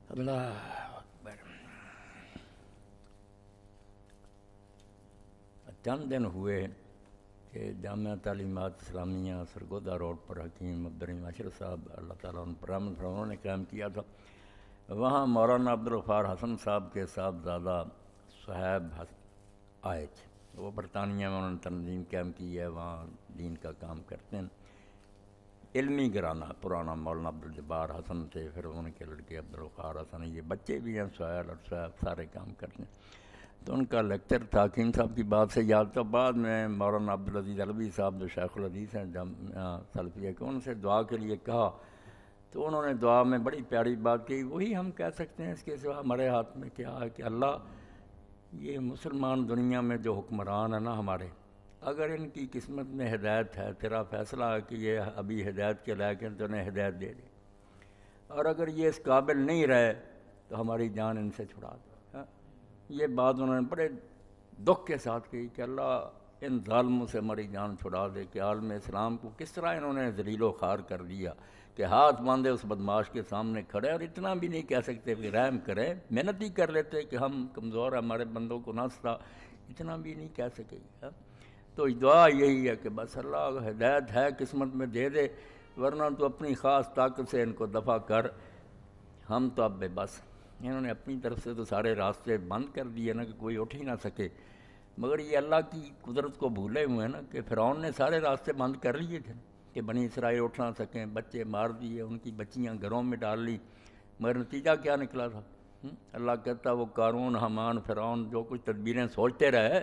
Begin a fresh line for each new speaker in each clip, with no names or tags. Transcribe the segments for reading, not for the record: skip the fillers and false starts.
اللہ اکبر۔ چند دن ہوئے کہ جامعہ تعلیمات اسلامیہ سرگودا روڈ پر حکیم عبدالرحیم اشرف صاحب اللہ تعالیٰ ان پر رحمت فرمائے نے قائم کیا تھا۔ وہاں مولانا عبدالغفار حسن صاحب کے صاحبزادہ صہیب آئے تھے۔ وہ برطانیہ میں انہوں نے تنظیم قائم کی ہے، وہاں دین کا کام کرتے ہیں۔ علمی گھرانہ پرانا مولانا عبدالجبار حسن تھے، پھر ان کے لڑکے عبدالغفار حسن، یہ بچے بھی ہیں سہیل اور صہیب، سارے کام کرتے ہیں۔ تو ان کا لیکچر تھا حکیم صاحب کی بات سے یاد، تو بعد میں مولانا عبدالعزیز علوی صاحب جو شیخ الحدیث ہیں سلفیہ کے، ان سے دعا کے لیے کہا، تو انہوں نے دعا میں بڑی پیاری بات کی۔ وہی ہم کہہ سکتے ہیں، اس کے سوا ہمارے ہاتھ میں کیا ہے کہ اللہ یہ مسلمان دنیا میں جو حکمران ہیں نا ہمارے، اگر ان کی قسمت میں ہدایت ہے، تیرا فیصلہ ہے کہ یہ ابھی ہدایت کے لائق ہیں تو انہیں ہدایت دے دے، اور اگر یہ اس قابل نہیں رہے تو ہماری جان ان سے چھڑا دے۔ یہ بات انہوں نے بڑے دکھ کے ساتھ کہی کہ اللہ ان ظالموں سے ہماری جان چھڑا دے، کہ عالم اسلام کو کس طرح انہوں نے ذلیل و خوار کر دیا کہ ہاتھ باندھے اس بدماش کے سامنے کھڑے، اور اتنا بھی نہیں کہہ سکتے کہ رحم کریں، محنت ہی کر لیتے کہ ہم کمزور ہیں، ہمارے بندوں کو نہ ستا، اتنا بھی نہیں کہہ سکے۔ تو دعا یہی ہے کہ بس اللہ اگر ہدایت ہے قسمت میں دے دے، ورنہ تو اپنی خاص طاقت سے ان کو دفع کر، ہم تو اب بے بس۔ انہوں نے اپنی طرف سے تو سارے راستے بند کر دیے نا کہ کوئی اٹھ ہی نہ سکے، مگر یہ اللہ کی قدرت کو بھولے ہوئے ہیں نا کہ فرعون نے سارے راستے بند کر لیے تھے کہ بنی اسرائیل اٹھ نہ سکیں، بچے مار دیے، ان کی بچیاں گھروں میں ڈال لی، مگر نتیجہ کیا نکلا تھا؟ اللہ کہتا وہ قارون، حامان، فرعون جو کچھ تدبیریں سوچتے رہے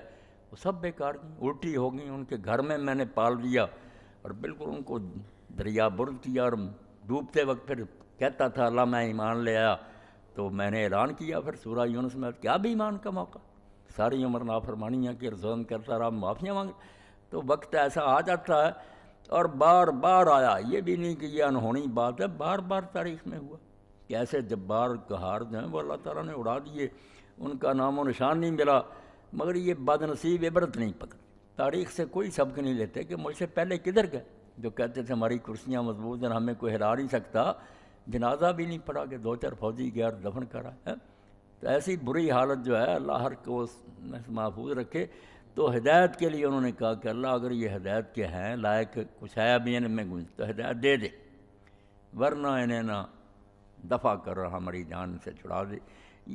وہ سب بیکار گئیں، الٹی ہو گئیں، ان کے گھر میں نے پال دیا اور بالکل ان کو دریا برد کیا، اور ڈوبتے وقت پھر کہتا تھا اللہ میں ایمان لے آیا، تو میں نے اعلان کیا پھر سورہ یونس میں، کیا بھی ایمان کا موقع، ساری عمر نافرمانیاں کی ظلم کرتا رہا، معافیاں مانگ، تو وقت ایسا آ جاتا ہے، اور بار بار آیا، یہ بھی نہیں کہ یہ انہونی بات ہے، بار بار تاریخ میں ہوا کہ ایسے جبار قہار جو ہیں وہ اللہ تعالیٰ نے اڑا دیے، ان کا نام و نشان نہیں ملا، مگر یہ بد نصیب عبرت نہیں پکڑ، تاریخ سے کوئی سبق نہیں لیتے کہ مجھ سے پہلے کدھر گئے، جو کہتے تھے ہماری کرسیاں مضبوط ہیں ہمیں کوئی ہلا نہیں سکتا، جنازہ بھی نہیں پڑا کہ 2-4 فوجی غیر دفن کرا ہے۔ تو ایسی بری حالت جو ہے، اللہ ہر کو محفوظ رکھے۔ تو ہدایت کے لیے انہوں نے کہا کہ اللہ اگر یہ ہدایت کے ہیں لائق کچھ ہے ابھی ان میں گنج تو ہدایت دے دے، ورنہ انہیں نہ دفع کر رہا ہماری جان سے چھڑا دے۔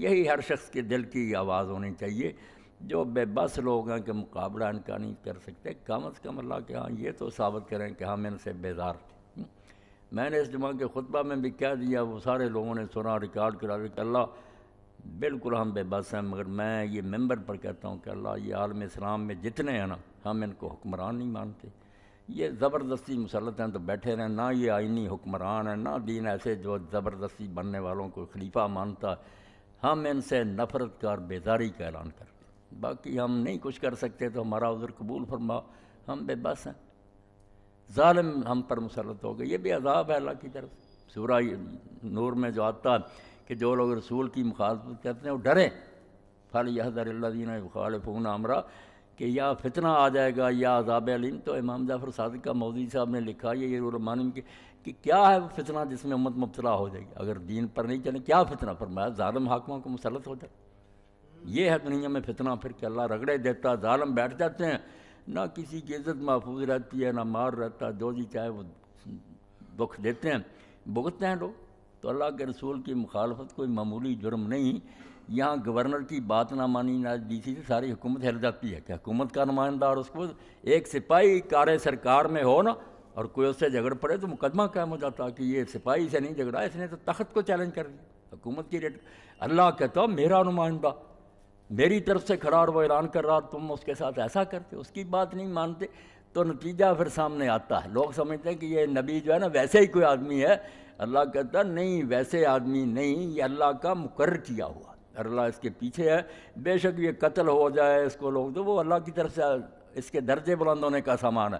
یہی ہر شخص کے دل کی آواز ہونی چاہیے، جو بے بس لوگ ہیں کہ مقابلہ ان کا نہیں کر سکتے، کم از کم اللہ کے ہاں یہ تو ثابت کریں کہ ہم ان سے بیزار تھے۔ میں نے اس جمعہ کے خطبہ میں بھی کہہ دیا، وہ سارے لوگوں نے سنا، ریکارڈ کرا دیا کہ اللہ بالکل ہم بے بس ہیں، مگر میں یہ ممبر پر کہتا ہوں کہ اللہ یہ عالم اسلام میں جتنے ہیں نا، ہم ان کو حکمران نہیں مانتے، یہ زبردستی مسلط ہیں تو بیٹھے رہیں، نہ یہ آئینی حکمران ہیں، نہ دین ایسے جو زبردستی بننے والوں کو خلیفہ مانتا، ہم ان سے نفرت کا اور بیزاری کا اعلان کرتے، باقی ہم نہیں کچھ کر سکتے، تو ہمارا عذر قبول فرما، ہم بے بس ہیں، ظالم ہم پر مسلط ہو گئے، یہ بھی عذاب ہے اللہ کی طرف۔ سورہ نور میں جو آتا ہے کہ جو لوگ رسول کی مخالفت کرتے ہیں وہ ڈریں، فَلْيَحْذَرِ الَّذِينَ يُخَالِفُونَ امْرَهُ، کہ یا فتنہ آ جائے گا یا عذاب علیم۔ تو امام جعفر صادق کا مودودی صاحب نے لکھا یہ علماء کہ کیا ہے وہ فتنہ جس میں امت مبتلا ہو جائے گی، اگر دین پر نہیں چلے، کیا فتنہ؟ فرمایا ظالم حاکموں کو مسلط ہو جائے، یہ ہے دنیا میں فتنہ، پھر کہ اللہ رگڑے دیتا، ظالم بیٹھ جاتے ہیں، نہ کسی کی عزت محفوظ رہتی ہے، نہ مار رہتا، جو جی چاہے وہ دکھ دیتے ہیں، بھگتتے ہیں لوگ۔ تو اللہ کے رسول کی مخالفت کوئی معمولی جرم نہیں، یہاں گورنر کی بات نہ مانی نہ ڈی سی سے ساری حکومت ہل جاتی ہے کہ حکومت کا نمائندہ اور اس کو ایک سپاہی کار سرکار میں ہو نا، اور کوئی اس سے جھگڑ پڑے تو مقدمہ قائم ہو جاتا کہ یہ سپاہی سے نہیں جھگڑا، اس نے تو تخت کو چیلنج کر دیا، حکومت کی ریٹ۔ اللہ کہتا میرا نمائندہ میری طرف سے کھڑا اور وہ اعلان کر رہا، تم اس کے ساتھ ایسا کرتے، اس کی بات نہیں مانتے، تو نتیجہ پھر سامنے آتا ہے۔ لوگ سمجھتے ہیں کہ یہ نبی جو ہے نا ویسے ہی کوئی آدمی ہے، اللہ کہتا نہیں ویسے آدمی نہیں، یہ اللہ کا مقرر کیا ہوا، اور اللہ اس کے پیچھے ہے، بے شک یہ قتل ہو جائے اس کو لوگ تو وہ اللہ کی طرف سے اس کے درجے بلند ہونے کا سامان ہے،